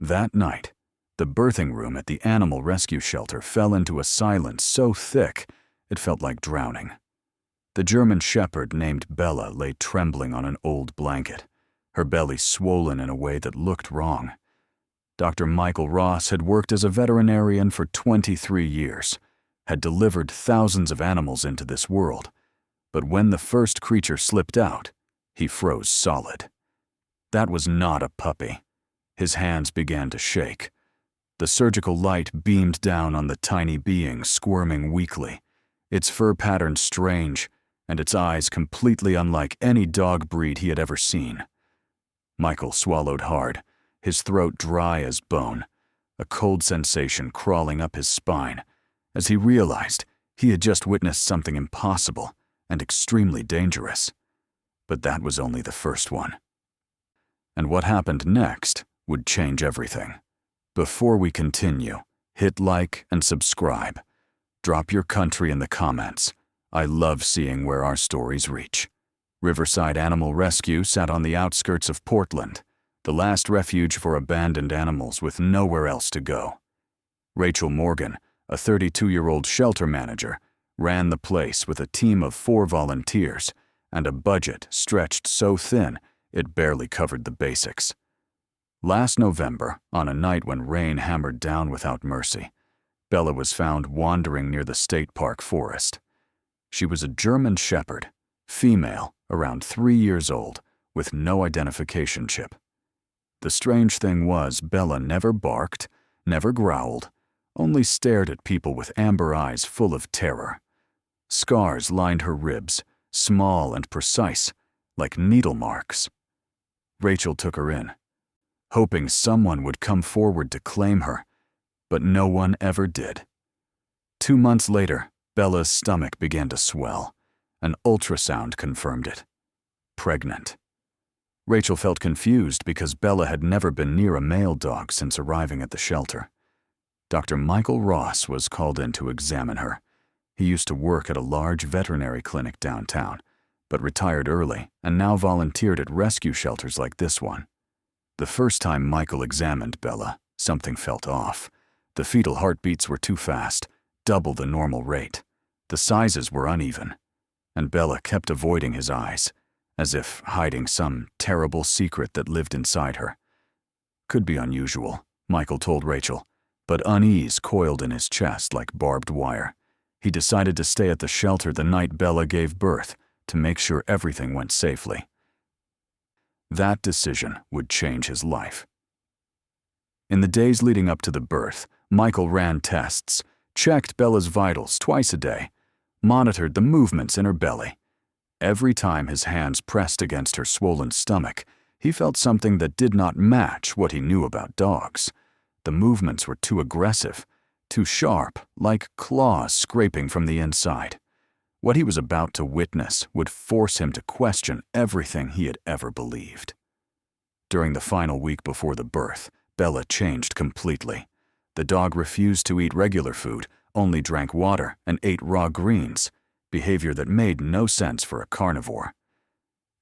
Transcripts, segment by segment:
That night, the birthing room at the animal rescue shelter fell into a silence so thick it felt like drowning. The German shepherd named Bella lay trembling on an old blanket, her belly swollen in a way that looked wrong. Dr. Michael Ross had worked as a veterinarian for 23 years, had delivered thousands of animals into this world, but when the first creature slipped out, he froze solid. That was not a puppy. His hands began to shake. The surgical light beamed down on the tiny being squirming weakly, its fur pattern strange, and its eyes completely unlike any dog breed he had ever seen. Michael swallowed hard, his throat dry as bone, a cold sensation crawling up his spine, as he realized he had just witnessed something impossible and extremely dangerous. But that was only the first one. And what happened next would change everything. Before we continue, hit like and subscribe. Drop your country in the comments. I love seeing where our stories reach. Riverside Animal Rescue sat on the outskirts of Portland, the last refuge for abandoned animals with nowhere else to go. Rachel Morgan, a 32-year-old shelter manager, ran the place with a team of 4 volunteers and a budget stretched so thin it barely covered the basics. Last November, on a night when rain hammered down without mercy, Bella was found wandering near the state park forest. She was a German shepherd, female, around 3 years old, with no identification chip. The strange thing was Bella never barked, never growled, only stared at people with amber eyes full of terror. Scars lined her ribs, small and precise, like needle marks. Rachel took her in, hoping someone would come forward to claim her, but no one ever did. 2 months later, Bella's stomach began to swell. An ultrasound confirmed it. Pregnant. Rachel felt confused because Bella had never been near a male dog since arriving at the shelter. Dr. Michael Ross was called in to examine her. He used to work at a large veterinary clinic downtown, but retired early and now volunteered at rescue shelters like this one. The first time Michael examined Bella, something felt off. The fetal heartbeats were too fast, double the normal rate. The sizes were uneven, and Bella kept avoiding his eyes, as if hiding some terrible secret that lived inside her. Could be unusual, Michael told Rachel, but unease coiled in his chest like barbed wire. He decided to stay at the shelter the night Bella gave birth to make sure everything went safely. That decision would change his life. In the days leading up to the birth, Michael ran tests, checked Bella's vitals twice a day, monitored the movements in her belly. Every time his hands pressed against her swollen stomach, he felt something that did not match what he knew about dogs. The movements were too aggressive, too sharp, like claws scraping from the inside. What he was about to witness would force him to question everything he had ever believed. During the final week before the birth, Bella changed completely. The dog refused to eat regular food, only drank water and ate raw greens, behavior that made no sense for a carnivore.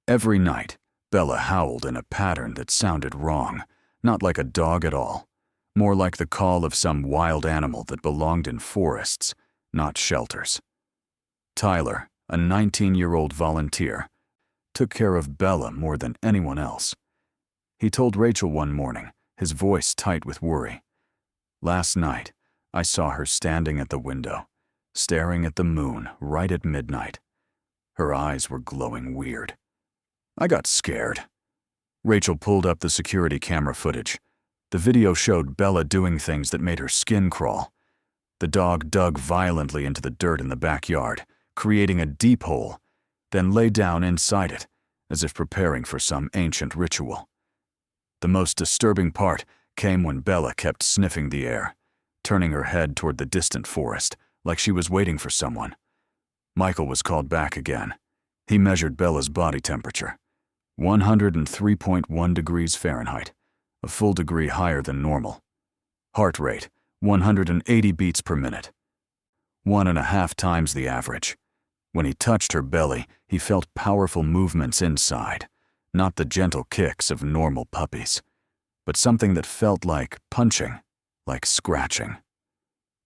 Every night, Bella howled in a pattern that sounded wrong, not like a dog at all, more like the call of some wild animal that belonged in forests, not shelters. Tyler, a 19-year-old volunteer, took care of Bella more than anyone else. He told Rachel one morning, his voice tight with worry, "Last night, I saw her standing at the window, staring at the moon right at midnight. Her eyes were glowing weird. I got scared." Rachel pulled up the security camera footage. The video showed Bella doing things that made her skin crawl. The dog dug violently into the dirt in the backyard, creating a deep hole, then lay down inside it, as if preparing for some ancient ritual. The most disturbing part came when Bella kept sniffing the air, turning her head toward the distant forest, like she was waiting for someone. Michael was called back again. He measured Bella's body temperature, 103.1 degrees Fahrenheit, a full degree higher than normal. Heart rate, 180 beats per minute, 1.5 times the average. When he touched her belly, he felt powerful movements inside, not the gentle kicks of normal puppies. but something that felt like punching, like scratching.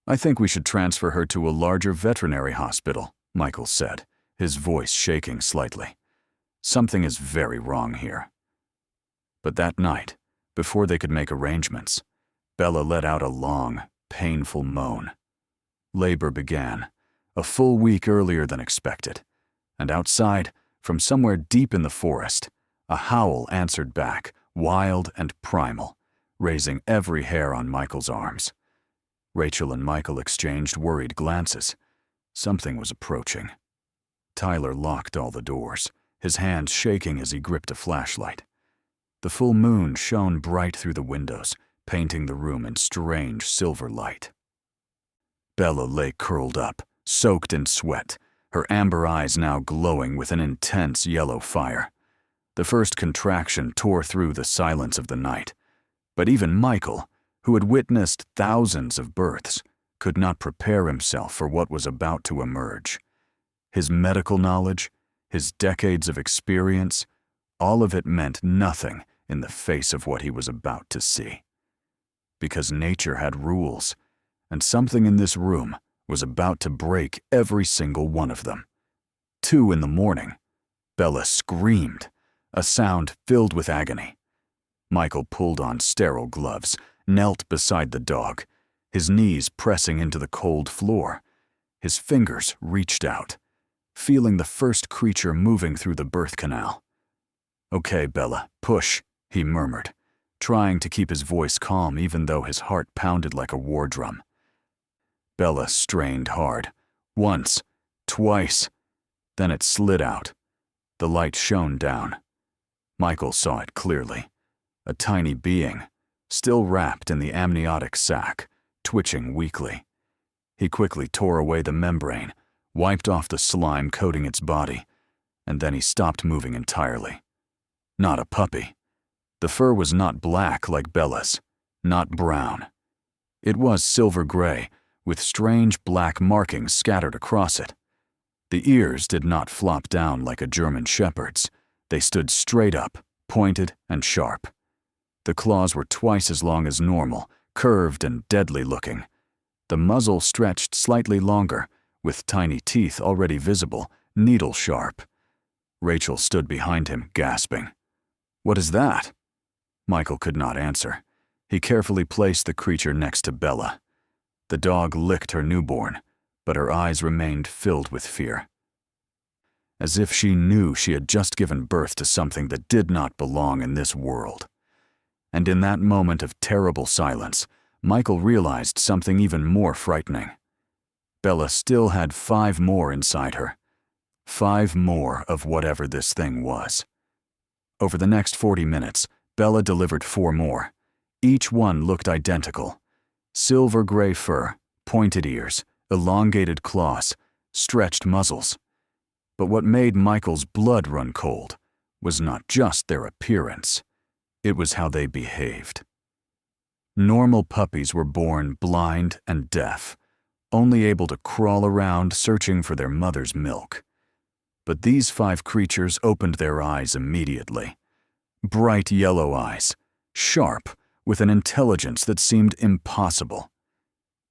"I think we should transfer her to a larger veterinary hospital," Michael said, his voice shaking slightly. "Something is very wrong here." But that night, before they could make arrangements, Bella let out a long, painful moan. Labor began, a full week earlier than expected, and outside, from somewhere deep in the forest, a howl answered back, wild and primal, raising every hair on Michael's arms. Rachel and Michael exchanged worried glances. Something was approaching. Tyler locked all the doors, his hands shaking as he gripped a flashlight. The full moon shone bright through the windows, painting the room in strange silver light. Bella lay curled up, soaked in sweat, her amber eyes now glowing with an intense yellow fire. The first contraction tore through the silence of the night, but even Michael, who had witnessed thousands of births, could not prepare himself for what was about to emerge. His medical knowledge, his decades of experience, all of it meant nothing in the face of what he was about to see. Because nature had rules, and something in this room was about to break every single one of them. 2 in the morning, Bella screamed, a sound filled with agony. Michael pulled on sterile gloves, knelt beside the dog, his knees pressing into the cold floor. His fingers reached out, feeling the first creature moving through the birth canal. "Okay, Bella, push," he murmured, trying to keep his voice calm even though his heart pounded like a war drum. Bella strained hard, once, twice, then it slid out. The light shone down. Michael saw it clearly. A tiny being, still wrapped in the amniotic sac, twitching weakly. He quickly tore away the membrane, wiped off the slime coating its body, and then he stopped moving entirely. Not a puppy. The fur was not black like Bella's, not brown. It was silver gray, with strange black markings scattered across it. The ears did not flop down like a German shepherd's. They stood straight up, pointed and sharp. The claws were twice as long as normal, curved and deadly looking. The muzzle stretched slightly longer, with tiny teeth already visible, needle sharp. Rachel stood behind him, gasping. "What is that?" Michael could not answer. He carefully placed the creature next to Bella. The dog licked her newborn, but her eyes remained filled with fear. As if she knew she had just given birth to something that did not belong in this world. And in that moment of terrible silence, Michael realized something even more frightening. Bella still had 5 more inside her. 5 more of whatever this thing was. Over the next 40 minutes, Bella delivered 4 more. Each one looked identical. Silver gray fur, pointed ears, elongated claws, stretched muzzles. But what made Michael's blood run cold was not just their appearance. It was how they behaved. Normal puppies were born blind and deaf, only able to crawl around searching for their mother's milk. But these 5 creatures opened their eyes immediately. Bright yellow eyes, sharp, with an intelligence that seemed impossible.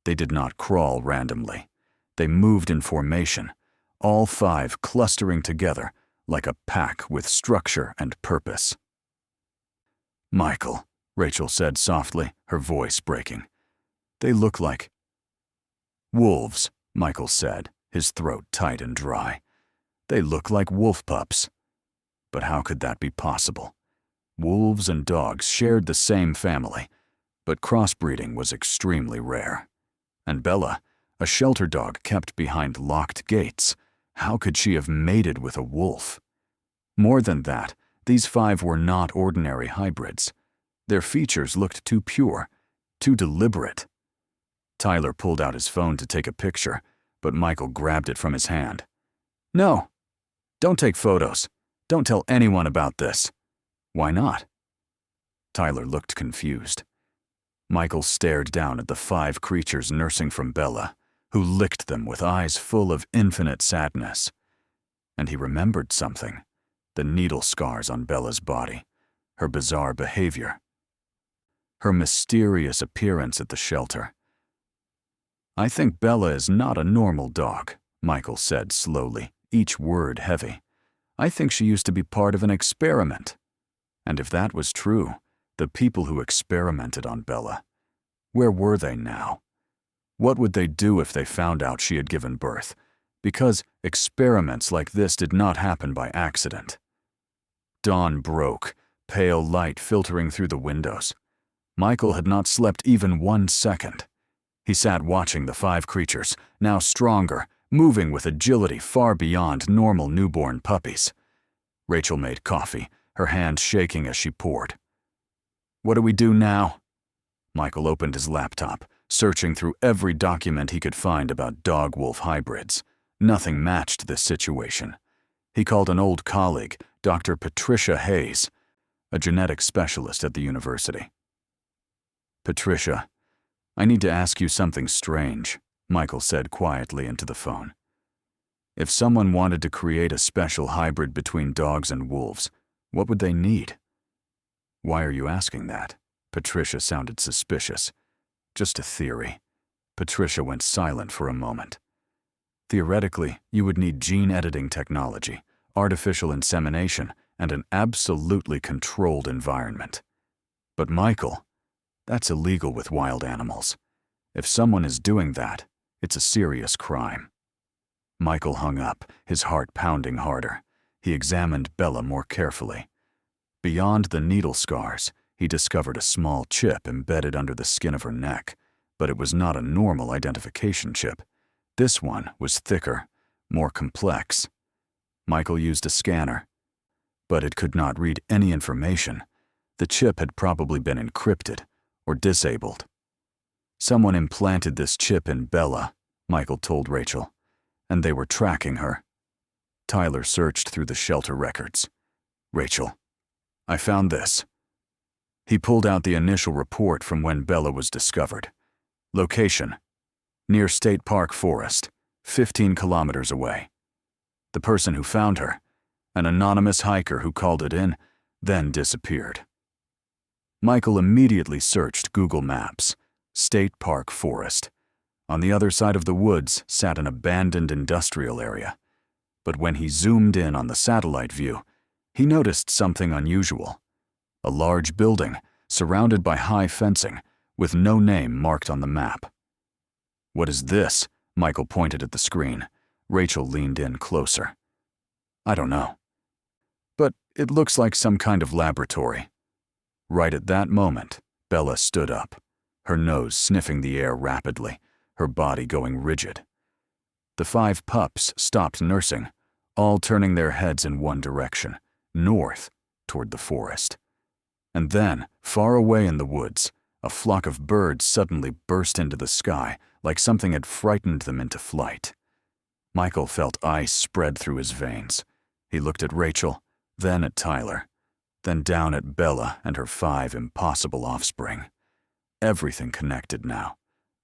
They did not crawl randomly. They moved in formation, all 5 clustering together like a pack with structure and purpose. "Michael," Rachel said softly, her voice breaking. "They look like..." "Wolves," Michael said, his throat tight and dry. "They look like wolf pups." But how could that be possible? Wolves and dogs shared the same family, but crossbreeding was extremely rare. And Bella, a shelter dog kept behind locked gates, how could she have mated with a wolf? More than that, these 5 were not ordinary hybrids. Their features looked too pure, too deliberate. Tyler pulled out his phone to take a picture, but Michael grabbed it from his hand. "No, don't take photos. Don't tell anyone about this." "Why not?" Tyler looked confused. Michael stared down at the 5 creatures nursing from Bella, who licked them with eyes full of infinite sadness. And he remembered something, the needle scars on Bella's body, her bizarre behavior. her mysterious appearance at the shelter. "I think Bella is not a normal dog," Michael said slowly, each word heavy. "I think she used to be part of an experiment. And if that was true, the people who experimented on Bella, where were they now? What would they do if they found out she had given birth? Because experiments like this did not happen by accident." Dawn broke, pale light filtering through the windows. Michael had not slept even 1 second. He sat watching the 5 creatures, now stronger, moving with agility far beyond normal newborn puppies. Rachel made coffee, her hand shaking as she poured. "What do we do now?" Michael opened his laptop, searching through every document he could find about dog-wolf hybrids. Nothing matched this situation. He called an old colleague, Dr. Patricia Hayes, a genetic specialist at the university. "Patricia, I need to ask you something strange," Michael said quietly into the phone. "If someone wanted to create a special hybrid between dogs and wolves, what would they need?" "Why are you asking that?" Patricia sounded suspicious. "Just a theory." Patricia went silent for a moment. "Theoretically, you would need gene editing technology, artificial insemination, and an absolutely controlled environment. But Michael, that's illegal with wild animals. If someone is doing that, it's a serious crime." Michael hung up, his heart pounding harder. He examined Bella more carefully. Beyond the needle scars, he discovered a small chip embedded under the skin of her neck, but it was not a normal identification chip. This one was thicker, more complex. Michael used a scanner, but it could not read any information. The chip had probably been encrypted or disabled. "Someone implanted this chip in Bella," Michael told Rachel, "and they were tracking her." Tyler searched through the shelter records. "Rachel, I found this." He pulled out the initial report from when Bella was discovered. Location: near State Park Forest, 15 kilometers away. The person who found her, an anonymous hiker who called it in, then disappeared. Michael immediately searched Google Maps. State Park Forest. On the other side of the woods sat an abandoned industrial area. But when he zoomed in on the satellite view, he noticed something unusual. A large building, surrounded by high fencing, with no name marked on the map. "What is this?" Michael pointed at the screen. Rachel leaned in closer. "I don't know. But it looks like some kind of laboratory." Right at that moment, Bella stood up, her nose sniffing the air rapidly, her body going rigid. The 5 pups stopped nursing, all turning their heads in one direction, north, toward the forest. And then, far away in the woods, a flock of birds suddenly burst into the sky like something had frightened them into flight. Michael felt ice spread through his veins. He looked at Rachel, then at Tyler, then down at Bella and her 5 impossible offspring. Everything connected now.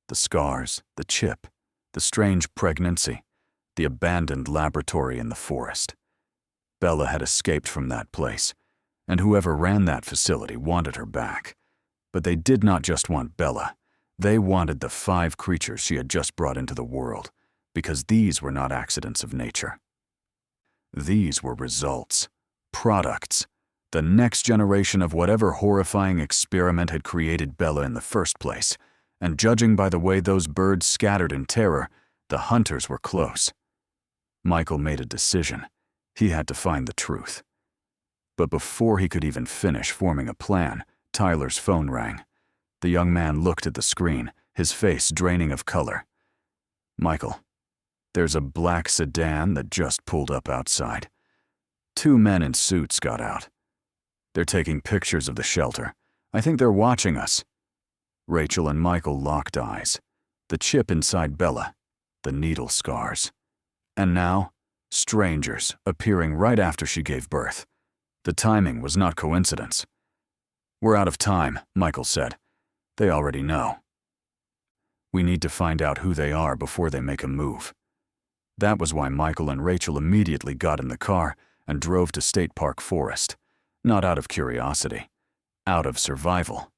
The scars, the chip, the strange pregnancy, the abandoned laboratory in the forest. Bella had escaped from that place, and whoever ran that facility wanted her back. But they did not just want Bella. They wanted the 5 creatures she had just brought into the world, because these were not accidents of nature. These were results, products, the next generation of whatever horrifying experiment had created Bella in the first place, and judging by the way those birds scattered in terror, the hunters were close. Michael made a decision. He had to find the truth. But before he could even finish forming a plan, Tyler's phone rang. The young man looked at the screen, his face draining of color. "Michael, there's a black sedan that just pulled up outside. 2 men in suits got out. They're taking pictures of the shelter. I think they're watching us." Rachel and Michael locked eyes. The chip inside Bella, the needle scars. And now, strangers appearing right after she gave birth. The timing was not coincidence. "We're out of time," Michael said. "They already know. We need to find out who they are before they make a move." That was why Michael and Rachel immediately got in the car and drove to State Park Forest, not out of curiosity, out of survival.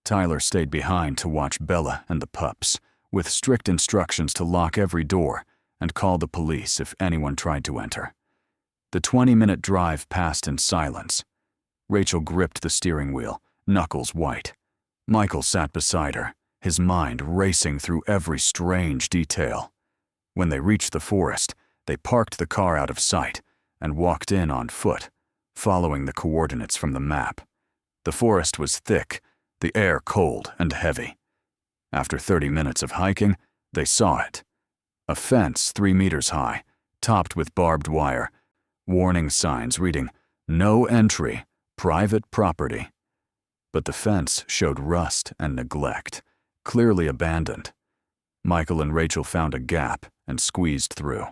Tyler stayed behind to watch Bella and the pups, with strict instructions to lock every door and call the police if anyone tried to enter. The 20-minute drive passed in silence. Rachel gripped the steering wheel, knuckles white. Michael sat beside her, his mind racing through every strange detail. When they reached the forest, they parked the car out of sight and walked in on foot, following the coordinates from the map. The forest was thick, the air cold and heavy. After 30 minutes of hiking, they saw it. A fence 3 meters high, topped with barbed wire, warning signs reading, "No entry, private property." But the fence showed rust and neglect, clearly abandoned. Michael and Rachel found a gap and squeezed through.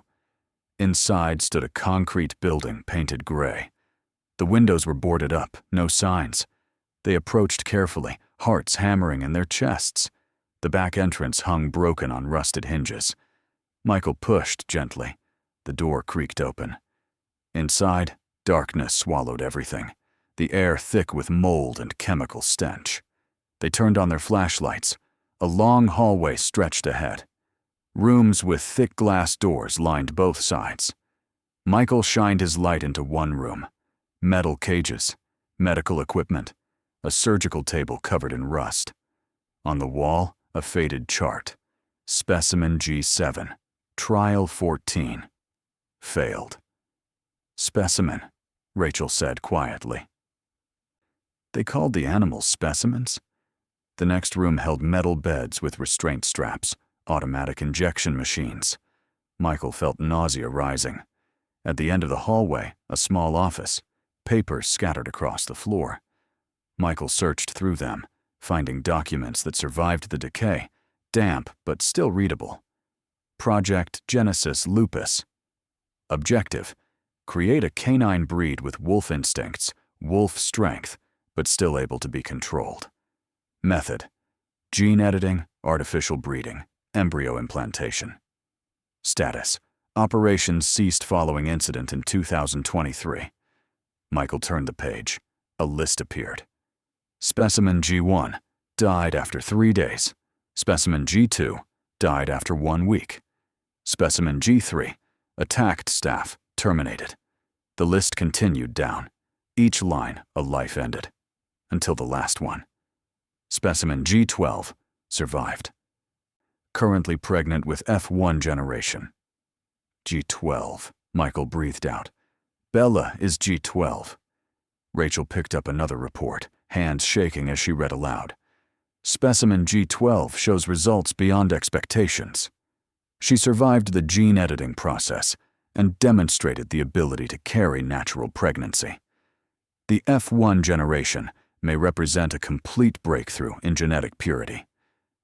Inside stood a concrete building painted gray. The windows were boarded up, no signs. They approached carefully, hearts hammering in their chests. The back entrance hung broken on rusted hinges. Michael pushed gently. The door creaked open. Inside, darkness swallowed everything, the air thick with mold and chemical stench. They turned on their flashlights. A long hallway stretched ahead. Rooms with thick glass doors lined both sides. Michael shined his light into one room. Metal cages, medical equipment, a surgical table covered in rust. On the wall, a faded chart. Specimen G7, Trial 14. Failed. Specimen, Rachel said quietly. They called the animals specimens? The next room held metal beds with restraint straps, automatic injection machines. Michael felt nausea rising. At the end of the hallway, a small office, papers scattered across the floor. Michael searched through them, finding documents that survived the decay, damp but still readable. Project Genesis Lupus. Objective: create a canine breed with wolf instincts, wolf strength, but still able to be controlled. Method: gene editing, artificial breeding, embryo implantation. Status: operations ceased following incident in 2023. Michael turned the page. A list appeared. Specimen G1 died after 3 days. Specimen G2 died after 1 week. Specimen G3 attacked staff, terminated. The list continued down. Each line, a life ended. Until the last one. Specimen G12 survived. Currently pregnant with F1 generation. G12, Michael breathed out. Bella is G12. Rachel picked up another report, hands shaking as she read aloud. Specimen G12 shows results beyond expectations. She survived the gene editing process and demonstrated the ability to carry natural pregnancy. The F1 generation may represent a complete breakthrough in genetic purity.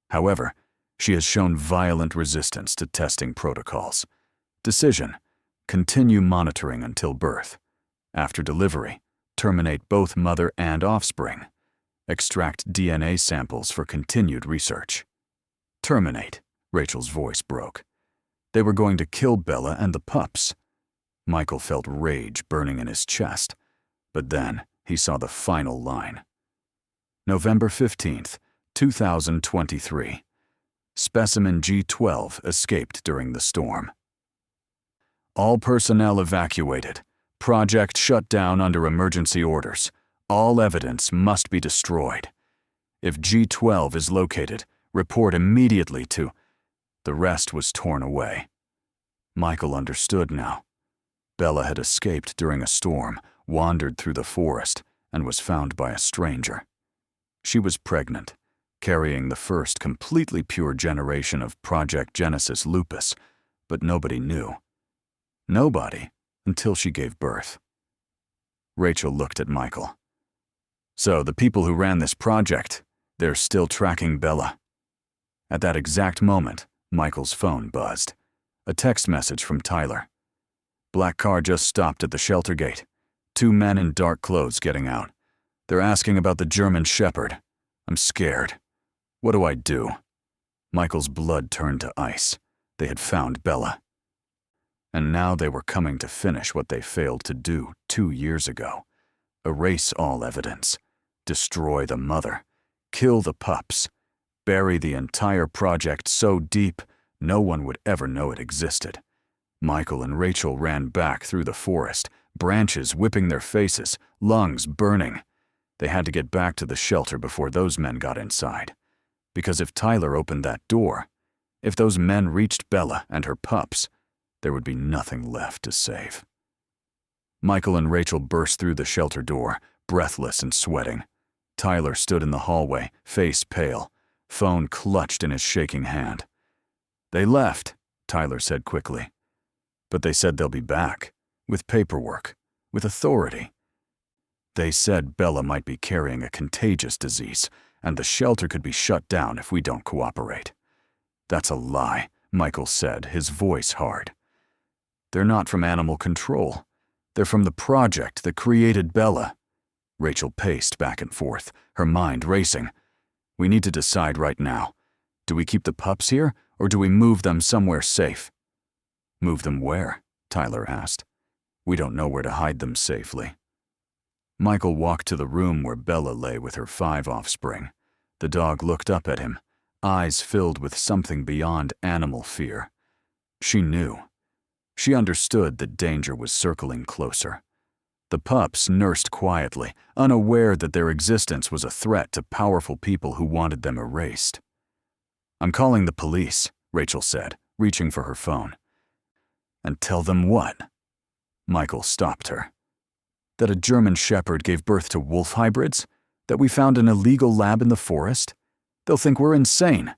However, she has shown violent resistance to testing protocols. Decision: continue monitoring until birth. After delivery, terminate both mother and offspring. Extract DNA samples for continued research. Terminate, Rachel's voice broke. They were going to kill Bella and the pups. Michael felt rage burning in his chest, but then he saw the final line. November 15th, 2023. Specimen G12 escaped during the storm. All personnel evacuated. Project shut down under emergency orders. All evidence must be destroyed. If G12 is located, report immediately to... The rest was torn away. Michael understood now. Bella had escaped during a storm, wandered through the forest, and was found by a stranger. She was pregnant, carrying the first completely pure generation of Project Genesis Lupus, but nobody knew. Nobody, until she gave birth. Rachel looked at Michael. So the people who ran this project, they're still tracking Bella. At that exact moment, Michael's phone buzzed. A text message from Tyler. Black car just stopped at the shelter gate. 2 men in dark clothes getting out. They're asking about the German Shepherd. I'm scared. What do I do? Michael's blood turned to ice. They had found Bella. And now they were coming to finish what they failed to do 2 years ago. Erase all evidence. Destroy the mother. Kill the pups. Bury the entire project so deep, no one would ever know it existed. Michael and Rachel ran back through the forest, branches whipping their faces, lungs burning. They had to get back to the shelter before those men got inside. Because if Tyler opened that door, if those men reached Bella and her pups, there would be nothing left to save. Michael and Rachel burst through the shelter door, breathless and sweating. Tyler stood in the hallway, face pale, phone clutched in his shaking hand. "They left," Tyler said quickly. "But they said they'll be back, with paperwork, with authority. They said Bella might be carrying a contagious disease, and the shelter could be shut down if we don't cooperate." "That's a lie," Michael said, his voice hard. "They're not from animal control. They're from the project that created Bella." Rachel paced back and forth, her mind racing. "We need to decide right now. Do we keep the pups here, or do we move them somewhere safe?" "Move them where?" Tyler asked. "We don't know where to hide them safely." Michael walked to the room where Bella lay with her 5 offspring. The dog looked up at him, eyes filled with something beyond animal fear. She knew. She understood that danger was circling closer. The pups nursed quietly, unaware that their existence was a threat to powerful people who wanted them erased. "I'm calling the police," Rachel said, reaching for her phone. "And tell them what?" Michael stopped her. "That a German Shepherd gave birth to wolf hybrids? That we found an illegal lab in the forest? They'll think we're insane.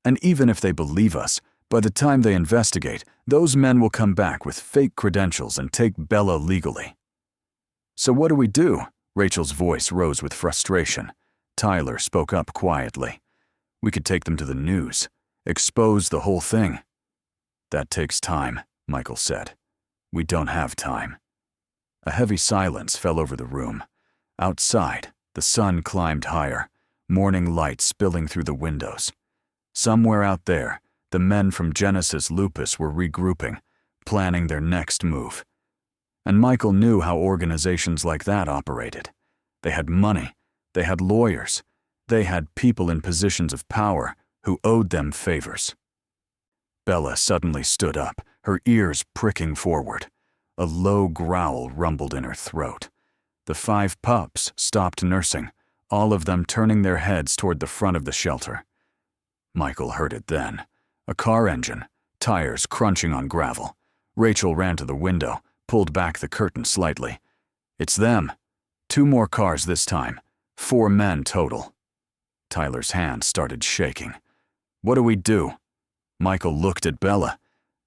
And even if they believe us, by the time they investigate, those men will come back with fake credentials and take Bella legally." "So what do we do?" Rachel's voice rose with frustration. Tyler spoke up quietly. "We could take them to the news, expose the whole thing." "That takes time," Michael said. "We don't have time." A heavy silence fell over the room. Outside, the sun climbed higher, morning light spilling through the windows. Somewhere out there, the men from Genesis Lupus were regrouping, planning their next move. And Michael knew how organizations like that operated. They had money, they had lawyers, they had people in positions of power who owed them favors. Bella suddenly stood up, her ears pricking forward. A low growl rumbled in her throat. The 5 pups stopped nursing, all of them turning their heads toward the front of the shelter. Michael heard it then. A car engine, tires crunching on gravel. Rachel ran to the window, pulled back the curtain slightly. "It's them. 2 more cars this time. 4 men total." Tyler's hand started shaking. "What do we do?" Michael looked at Bella,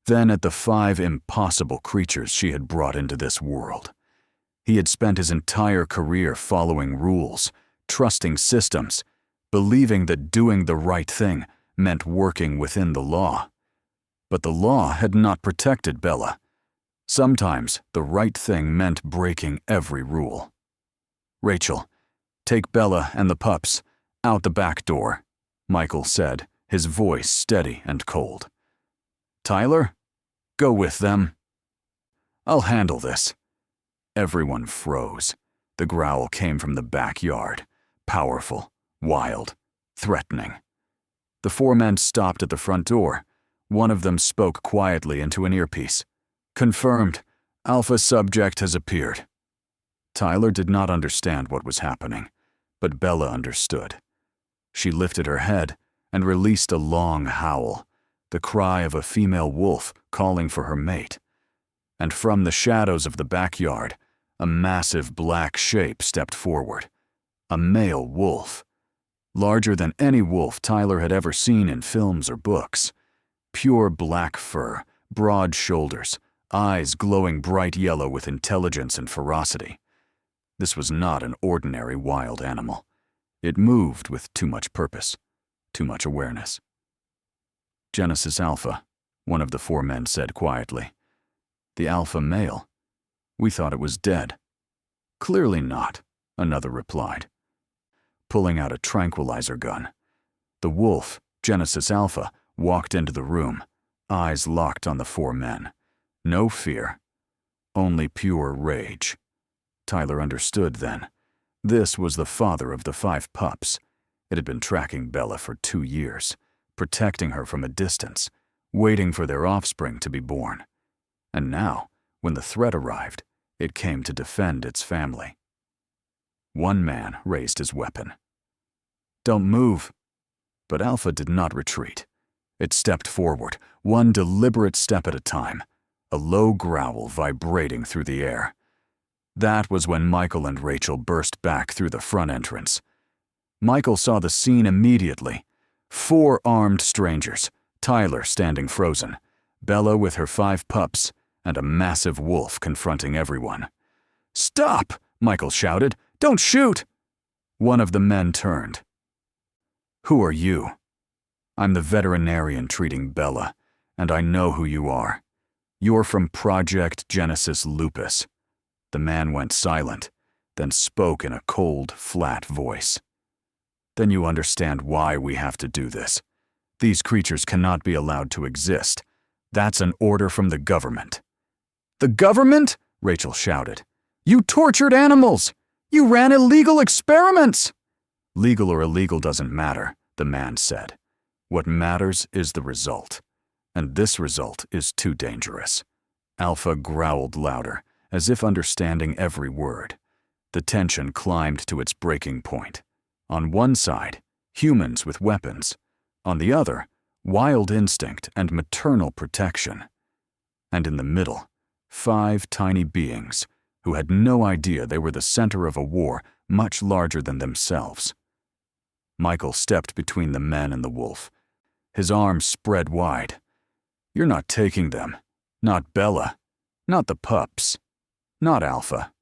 then at the 5 impossible creatures she had brought into this world. He had spent his entire career following rules, trusting systems, believing that doing the right thing meant working within the law. But the law had not protected Bella. Sometimes the right thing meant breaking every rule. "Rachel, take Bella and the pups out the back door," Michael said, his voice steady and cold. "Tyler, go with them." "I'll handle this." Everyone froze. The growl came from the backyard, powerful, wild, threatening. The 4 men stopped at the front door. One of them spoke quietly into an earpiece. "Confirmed. Alpha subject has appeared." Tyler did not understand what was happening, but Bella understood. She lifted her head and released a long howl, the cry of a female wolf calling for her mate. And from the shadows of the backyard, a massive black shape stepped forward. A male wolf. Larger than any wolf Tyler had ever seen in films or books. Pure black fur, broad shoulders, eyes glowing bright yellow with intelligence and ferocity. This was not an ordinary wild animal. It moved with too much purpose, too much awareness. "Genesis Alpha," one of the 4 men said quietly. "The alpha male. We thought it was dead." "Clearly not," another replied, pulling out a tranquilizer gun. The wolf, Genesis Alpha, walked into the room, eyes locked on the 4 men. No fear, only pure rage. Tyler understood then. This was the father of the 5 pups. It had been tracking Bella for 2 years, protecting her from a distance, waiting for their offspring to be born. And now, when the threat arrived, it came to defend its family. One man raised his weapon. "Don't move." But Alpha did not retreat. It stepped forward, one deliberate step at a time, a low growl vibrating through the air. That was when Michael and Rachel burst back through the front entrance. Michael saw the scene immediately. 4 armed strangers, Tyler standing frozen, Bella with her 5 pups, and a massive wolf confronting everyone. "Stop!" Michael shouted. "Don't shoot!" One of the men turned. "Who are you?" "I'm the veterinarian treating Bella, and I know who you are. You're from Project Genesis Lupus." The man went silent, then spoke in a cold, flat voice. "Then you understand why we have to do this. These creatures cannot be allowed to exist. That's an order from the government." "The government?" Rachel shouted. "You tortured animals! You ran illegal experiments!" "Legal or illegal doesn't matter," the man said. "What matters is the result. And this result is too dangerous." Alpha growled louder, as if understanding every word. The tension climbed to its breaking point. On one side, humans with weapons. On the other, wild instinct and maternal protection. And in the middle, 5 tiny beings who had no idea they were the center of a war much larger than themselves. Michael stepped between the men and the wolf, his arms spread wide. "You're not taking them. Not Bella. Not the pups. Not Alpha."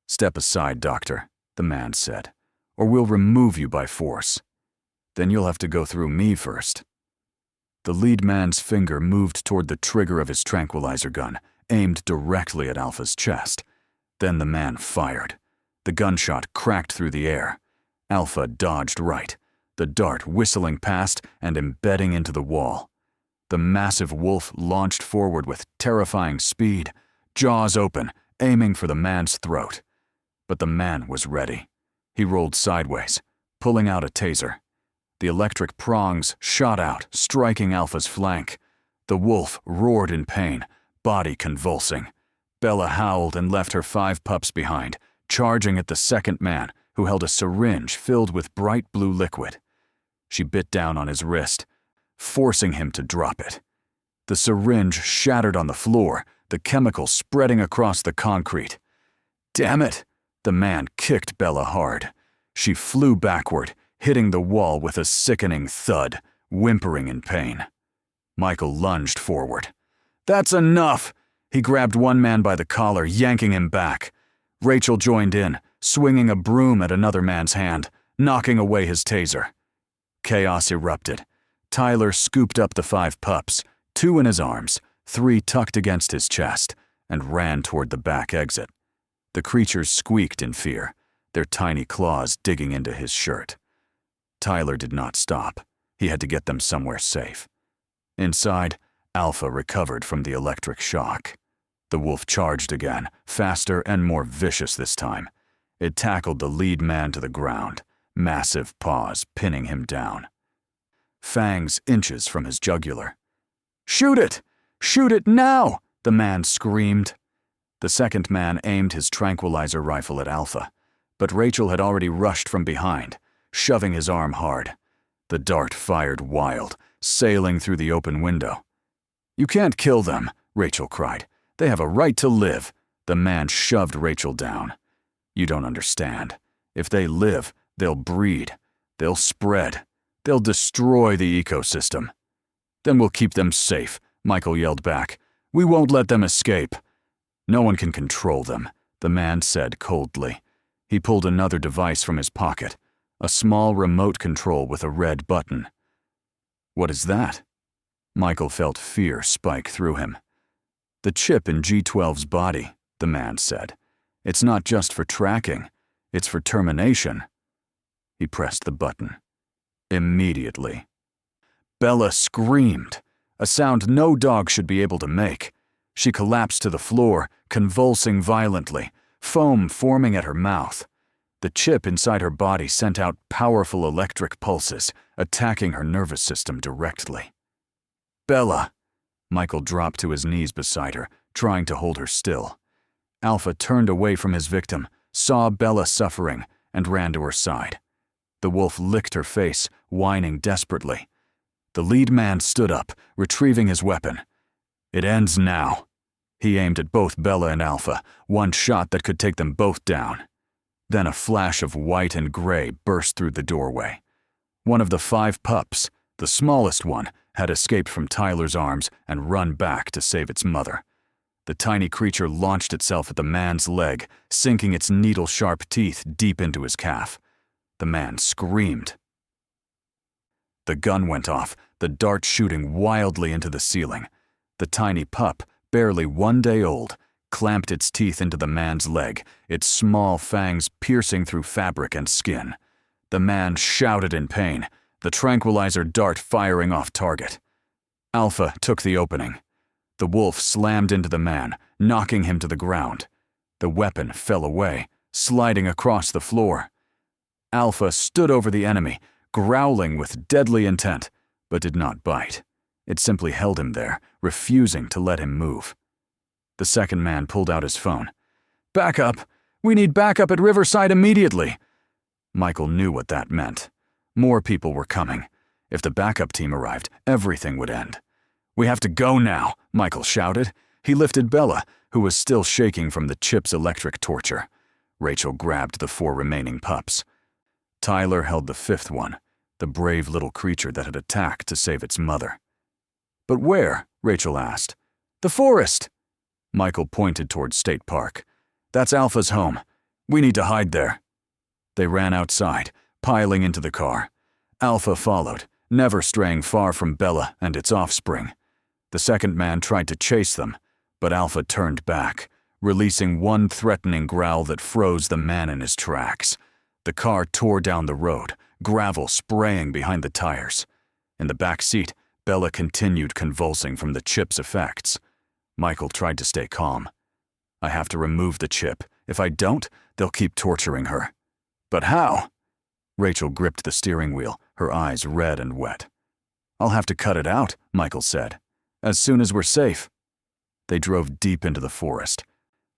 "Step aside, doctor," the man said, "or we'll remove you by force. Then you'll have to go through me first." The lead man's finger moved toward the trigger of his tranquilizer gun, aimed directly at Alpha's chest. Then the man fired. The gunshot cracked through the air. Alpha dodged right, the dart whistling past and embedding into the wall. The massive wolf launched forward with terrifying speed, jaws open, aiming for the man's throat. But the man was ready. He rolled sideways, pulling out a taser. The electric prongs shot out, striking Alpha's flank. The wolf roared in pain, body convulsing. Bella howled and left her 5 pups behind, charging at the second man, who held a syringe filled with bright blue liquid. She bit down on his wrist, forcing him to drop it. The syringe shattered on the floor, the chemical spreading across the concrete. "Damn it!" The man kicked Bella hard. She flew backward, hitting the wall with a sickening thud, whimpering in pain. Michael lunged forward. "That's enough!" He grabbed one man by the collar, yanking him back. Rachel joined in, swinging a broom at another man's hand, knocking away his taser. Chaos erupted. Tyler scooped up the 5 pups, 2 in his arms, 3 tucked against his chest, and ran toward the back exit. The creatures squeaked in fear, their tiny claws digging into his shirt. Tyler did not stop. He had to get them somewhere safe. Inside, Alpha recovered from the electric shock. The wolf charged again, faster and more vicious this time. It tackled the lead man to the ground, massive paws pinning him down. Fangs inches from his jugular. "Shoot it! Shoot it now!" the man screamed. The second man aimed his tranquilizer rifle at Alpha, but Rachel had already rushed from behind, shoving his arm hard. The dart fired wild, sailing through the open window. "You can't kill them," Rachel cried. "They have a right to live." The man shoved Rachel down. "You don't understand. If they live, they'll breed. They'll spread. They'll destroy the ecosystem." "Then we'll keep them safe," Michael yelled back. "We won't let them escape." "No one can control them," the man said coldly. He pulled another device from his pocket, a small remote control with a red button. "What is that?" Michael felt fear spike through him. "The chip in G12's body," the man said. "It's not just for tracking, it's for termination." He pressed the button. Immediately, Bella screamed, a sound no dog should be able to make. She collapsed to the floor, convulsing violently, foam forming at her mouth. The chip inside her body sent out powerful electric pulses, attacking her nervous system directly. "Bella!" Michael dropped to his knees beside her, trying to hold her still. Alpha turned away from his victim, saw Bella suffering, and ran to her side. The wolf licked her face, whining desperately. The lead man stood up, retrieving his weapon. "It ends now." He aimed at both Bella and Alpha, one shot that could take them both down. Then a flash of white and gray burst through the doorway. One of the 5 pups, the smallest one, had escaped from Tyler's arms and run back to save its mother. The tiny creature launched itself at the man's leg, sinking its needle-sharp teeth deep into his calf. The man screamed. The gun went off, the dart shooting wildly into the ceiling. The tiny pup, barely 1 day old, clamped its teeth into the man's leg, its small fangs piercing through fabric and skin. The man shouted in pain, the tranquilizer dart firing off target. Alpha took the opening. The wolf slammed into the man, knocking him to the ground. The weapon fell away, sliding across the floor. Alpha stood over the enemy, growling with deadly intent, but did not bite. It simply held him there, refusing to let him move. The second man pulled out his phone. "Backup! We need backup at Riverside immediately!" Michael knew what that meant. More people were coming. If the backup team arrived, everything would end. "We have to go now," Michael shouted. He lifted Bella, who was still shaking from the chip's electric torture. Rachel grabbed the 4 remaining pups. Tyler held the 5th one, the brave little creature that had attacked to save its mother. "But where?" Rachel asked. "The forest." Michael pointed towards State Park. "That's Alpha's home. We need to hide there." They ran outside, piling into the car. Alpha followed, never straying far from Bella and its offspring. The second man tried to chase them, but Alpha turned back, releasing one threatening growl that froze the man in his tracks. The car tore down the road, gravel spraying behind the tires. In the back seat, Bella continued convulsing from the chip's effects. Michael tried to stay calm. "I have to remove the chip. If I don't, they'll keep torturing her." "But how?" Rachel gripped the steering wheel, her eyes red and wet. "I'll have to cut it out," Michael said, "as soon as we're safe." They drove deep into the forest,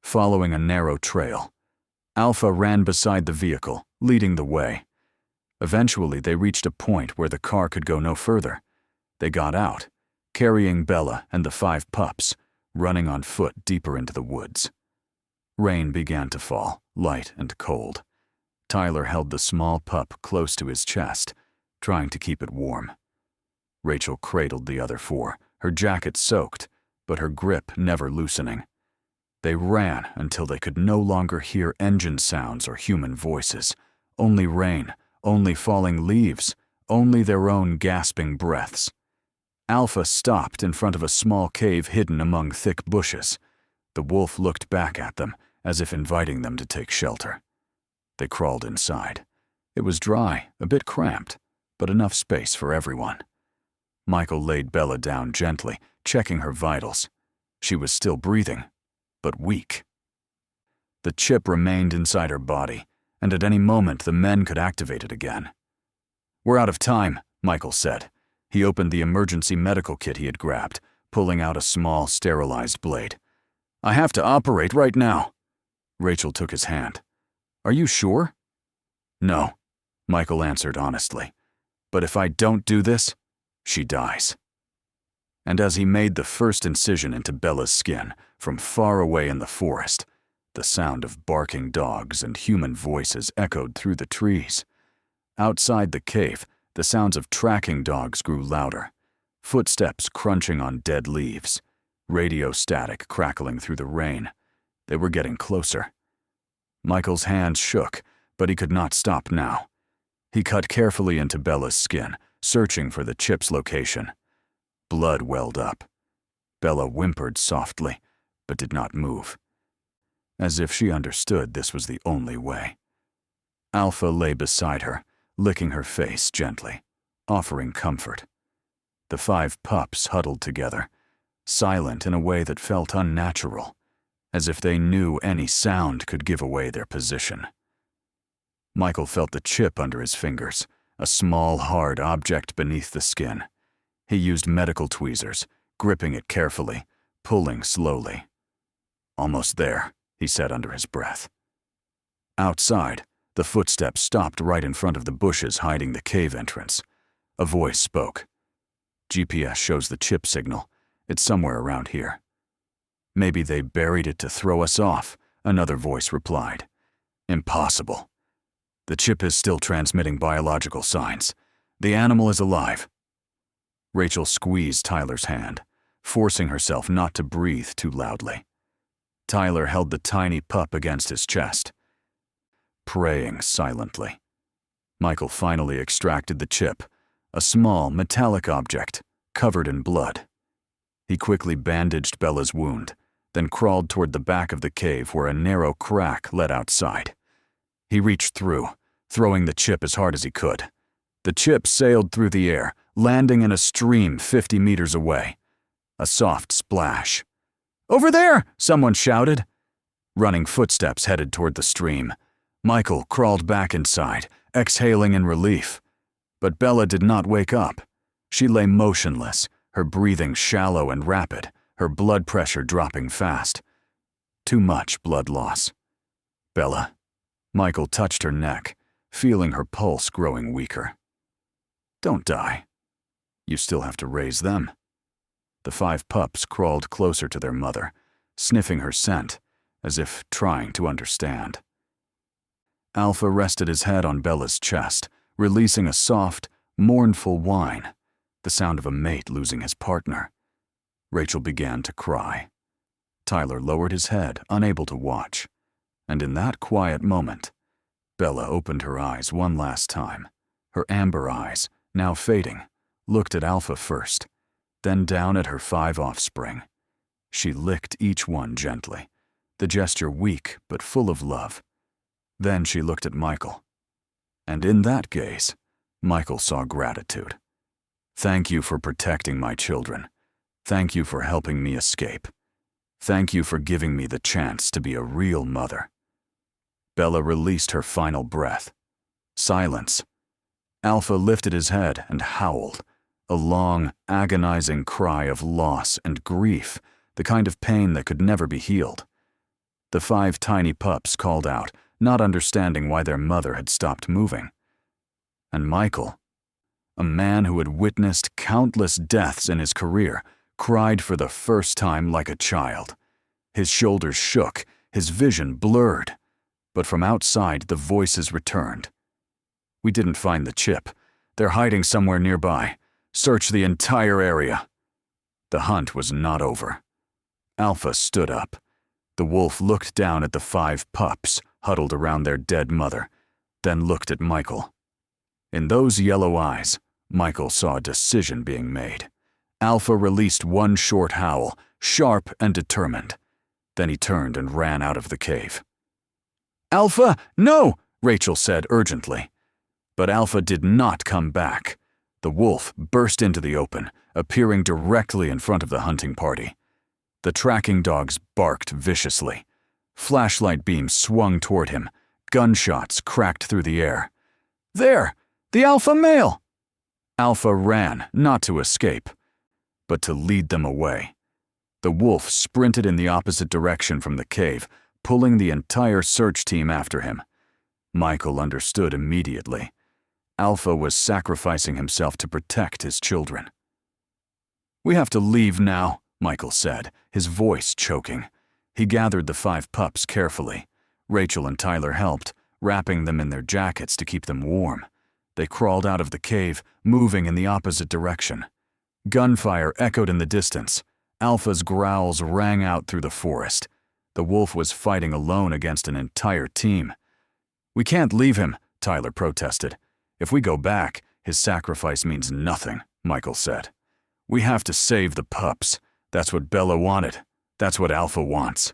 following a narrow trail. Alpha ran beside the vehicle, leading the way. Eventually, they reached a point where the car could go no further. They got out, carrying Bella and the 5 pups, running on foot deeper into the woods. Rain began to fall, light and cold. Tyler held the small pup close to his chest, trying to keep it warm. Rachel cradled the other 4, her jacket soaked, but her grip never loosening. They ran until they could no longer hear engine sounds or human voices. Only rain, only falling leaves, only their own gasping breaths. Alpha stopped in front of a small cave hidden among thick bushes. The wolf looked back at them, as if inviting them to take shelter. They crawled inside. It was dry, a bit cramped, but enough space for everyone. Michael laid Bella down gently, checking her vitals. She was still breathing, but weak. The chip remained inside her body, and at any moment the men could activate it again. "We're out of time," Michael said. He opened the emergency medical kit he had grabbed, pulling out a small, sterilized blade. "I have to operate right now." Rachel took his hand. "Are you sure?" "No," Michael answered honestly. "But if I don't do this, she dies." And as he made the first incision into Bella's skin, from far away in the forest, the sound of barking dogs and human voices echoed through the trees. Outside the cave, the sounds of tracking dogs grew louder, footsteps crunching on dead leaves, radio static crackling through the rain. They were getting closer. Michael's hands shook, but he could not stop now. He cut carefully into Bella's skin, searching for the chip's location. Blood welled up. Bella whimpered softly, but did not move, as if she understood this was the only way. Alpha lay beside her, licking her face gently, offering comfort. The 5 pups huddled together, silent in a way that felt unnatural, as if they knew any sound could give away their position. Michael felt the chip under his fingers, a small, hard object beneath the skin. He used medical tweezers, gripping it carefully, pulling slowly. "Almost there," he said under his breath. Outside, the footsteps stopped right in front of the bushes hiding the cave entrance. A voice spoke. "GPS shows the chip signal. It's somewhere around here." "Maybe they buried it to throw us off," another voice replied. "Impossible. The chip is still transmitting biological signs. The animal is alive." Rachel squeezed Tyler's hand, forcing herself not to breathe too loudly. Tyler held the tiny pup against his chest, praying silently. Michael finally extracted the chip, a small, metallic object, covered in blood. He quickly bandaged Bella's wound, then crawled toward the back of the cave where a narrow crack led outside. He reached through, throwing the chip as hard as he could. The chip sailed through the air, landing in a stream 50 meters away. A soft splash. "Over there!" someone shouted. Running footsteps headed toward the stream. Michael crawled back inside, exhaling in relief. But Bella did not wake up. She lay motionless, her breathing shallow and rapid, her blood pressure dropping fast. Too much blood loss. "Bella." Michael touched her neck, feeling her pulse growing weaker. "Don't die. You still have to raise them." The 5 pups crawled closer to their mother, sniffing her scent, as if trying to understand. Alpha rested his head on Bella's chest, releasing a soft, mournful whine, the sound of a mate losing his partner. Rachel began to cry. Tyler lowered his head, unable to watch. And in that quiet moment, Bella opened her eyes one last time. Her amber eyes, now fading, looked at Alpha first, then down at her 5 offspring. She licked each one gently, the gesture weak but full of love. Then she looked at Michael. And in that gaze, Michael saw gratitude. "Thank you for protecting my children. Thank you for helping me escape. Thank you for giving me the chance to be a real mother." Bella released her final breath. Silence. Alpha lifted his head and howled, a long, agonizing cry of loss and grief, the kind of pain that could never be healed. The 5 tiny pups called out, not understanding why their mother had stopped moving. And Michael, a man who had witnessed countless deaths in his career, cried for the first time like a child. His shoulders shook, his vision blurred. But from outside, the voices returned. "We didn't find the chip. They're hiding somewhere nearby. Search the entire area." The hunt was not over. Alpha stood up. The wolf looked down at the 5 pups huddled around their dead mother, then looked at Michael. In those yellow eyes, Michael saw a decision being made. Alpha released one short howl, sharp and determined. Then he turned and ran out of the cave. "Alpha, no!" Rachel said urgently. But Alpha did not come back. The wolf burst into the open, appearing directly in front of the hunting party. The tracking dogs barked viciously. Flashlight beams swung toward him. Gunshots cracked through the air. "There! The alpha male!" Alpha ran, not to escape, but to lead them away. The wolf sprinted in the opposite direction from the cave, pulling the entire search team after him. Michael understood immediately. Alpha was sacrificing himself to protect his children. "We have to leave now," Michael said, his voice choking. He gathered the 5 pups carefully. Rachel and Tyler helped, wrapping them in their jackets to keep them warm. They crawled out of the cave, moving in the opposite direction. Gunfire echoed in the distance. Alpha's growls rang out through the forest. The wolf was fighting alone against an entire team. "We can't leave him," Tyler protested. "If we go back, his sacrifice means nothing," Michael said. "We have to save the pups. That's what Bella wanted. That's what Alpha wants."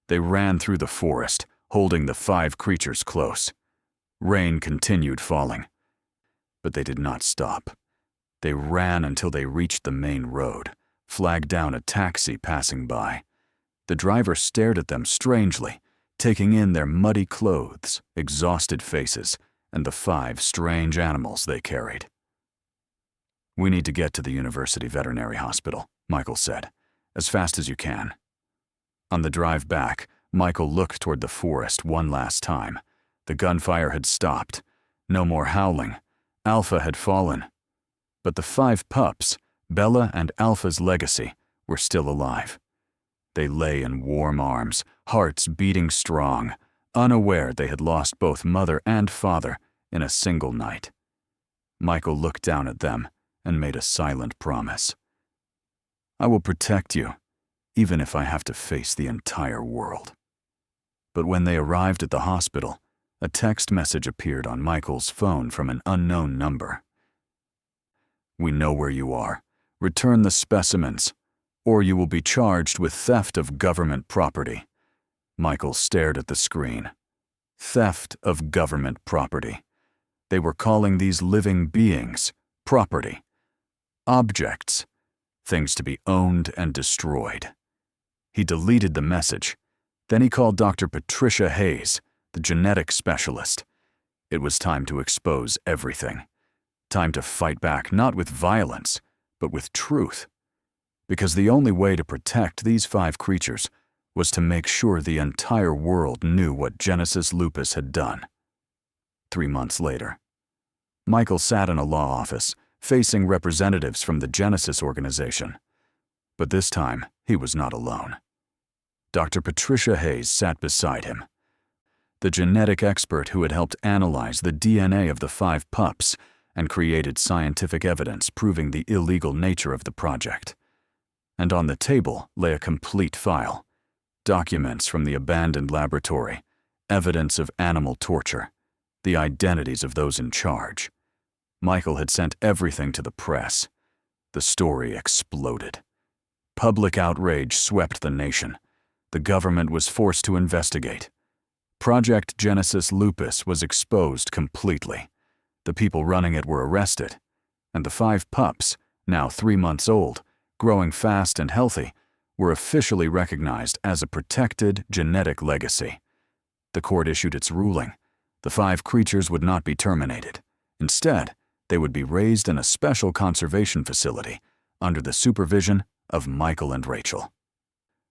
They ran through the forest, holding the 5 creatures close. Rain continued falling. But they did not stop. They ran until they reached the main road, flagged down a taxi passing by. The driver stared at them strangely, taking in their muddy clothes, exhausted faces, and the 5 strange animals they carried. "We need to get to the University Veterinary Hospital," Michael said, "as fast as you can." On the drive back, Michael looked toward the forest one last time. The gunfire had stopped. No more howling. Alpha had fallen. But the 5 pups, Bella and Alpha's legacy, were still alive. They lay in warm arms, hearts beating strong, unaware they had lost both mother and father in a single night. Michael looked down at them and made a silent promise. "I will protect you, even if I have to face the entire world." But when they arrived at the hospital, a text message appeared on Michael's phone from an unknown number. "We know where you are. Return the specimens, or you will be charged with theft of government property." Michael stared at the screen. Theft of government property. They were calling these living beings property. Objects. Things to be owned and destroyed. He deleted the message. Then he called Dr. Patricia Hayes, the genetic specialist. It was time to expose everything. Time to fight back not with violence, but with truth. Because the only way to protect these 5 creatures was to make sure the entire world knew what Genesis lupus had done. 3 months later, Michael sat in a law office, facing representatives from the Genesis organization. But this time, he was not alone. Dr. Patricia Hayes sat beside him. The genetic expert who had helped analyze the DNA of the 5 pups and created scientific evidence proving the illegal nature of the project. And on the table lay a complete file. Documents from the abandoned laboratory, evidence of animal torture, the identities of those in charge. Michael had sent everything to the press. The story exploded. Public outrage swept the nation. The government was forced to investigate. Project Genesis Lupus was exposed completely. The people running it were arrested. And the 5 pups, now 3 months old, growing fast and healthy, were officially recognized as a protected genetic legacy. The court issued its ruling. The 5 creatures would not be terminated. Instead, they would be raised in a special conservation facility under the supervision of Michael and Rachel.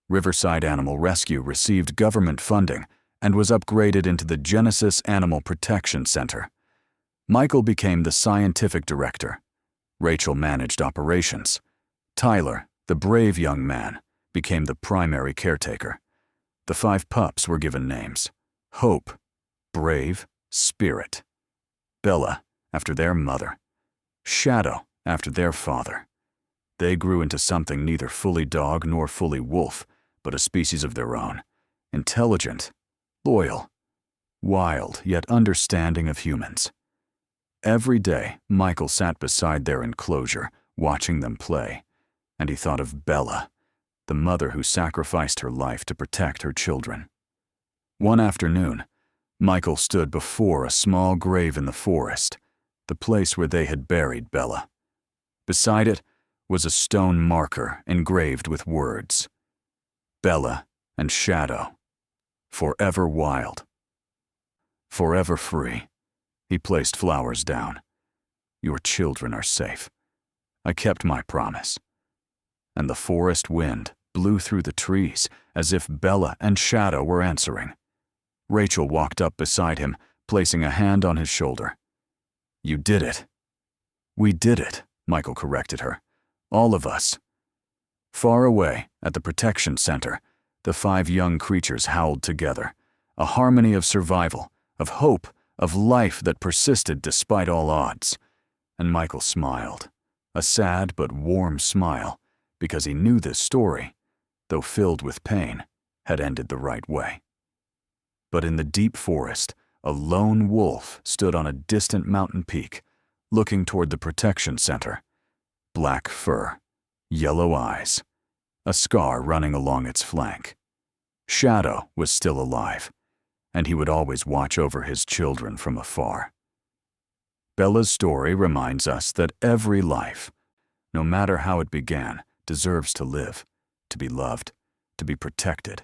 Riverside Animal Rescue received government funding and was upgraded into the Genesis Animal Protection Center. Michael became the scientific director. Rachel managed operations. Tyler, the brave young man, became the primary caretaker. The 5 pups were given names: Hope, Brave, Spirit; Bella, after their mother; Shadow, after their father. They grew into something neither fully dog nor fully wolf, but a species of their own, intelligent, loyal, wild yet understanding of humans. Every day, Michael sat beside their enclosure, watching them play, and he thought of Bella, the mother who sacrificed her life to protect her children. One afternoon, Michael stood before a small grave in the forest, the place where they had buried Bella. Beside it was a stone marker engraved with words: Bella and Shadow, forever wild, forever free. He placed flowers down. Your children are safe. I kept my promise. And the forest wind blew through the trees as if Bella and Shadow were answering. Rachel walked up beside him, placing a hand on his shoulder. You did it. We did it, Michael corrected her. All of us. Far away, at the protection center, the 5 young creatures howled together, a harmony of survival, of hope, of life that persisted despite all odds. And Michael smiled, a sad but warm smile, because he knew this story, though filled with pain, had ended the right way. But in the deep forest, a lone wolf stood on a distant mountain peak, looking toward the protection center. Black fur, yellow eyes, a scar running along its flank. Shadow was still alive, and he would always watch over his children from afar. Bella's story reminds us that every life, no matter how it began, deserves to live, to be loved, to be protected.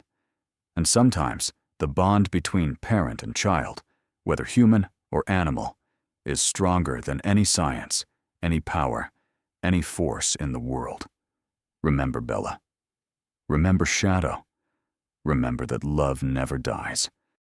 And sometimes The bond between parent and child, whether human or animal, is stronger than any science, any power, any force in the world. Remember Bella. Remember Shadow. Remember that love never dies.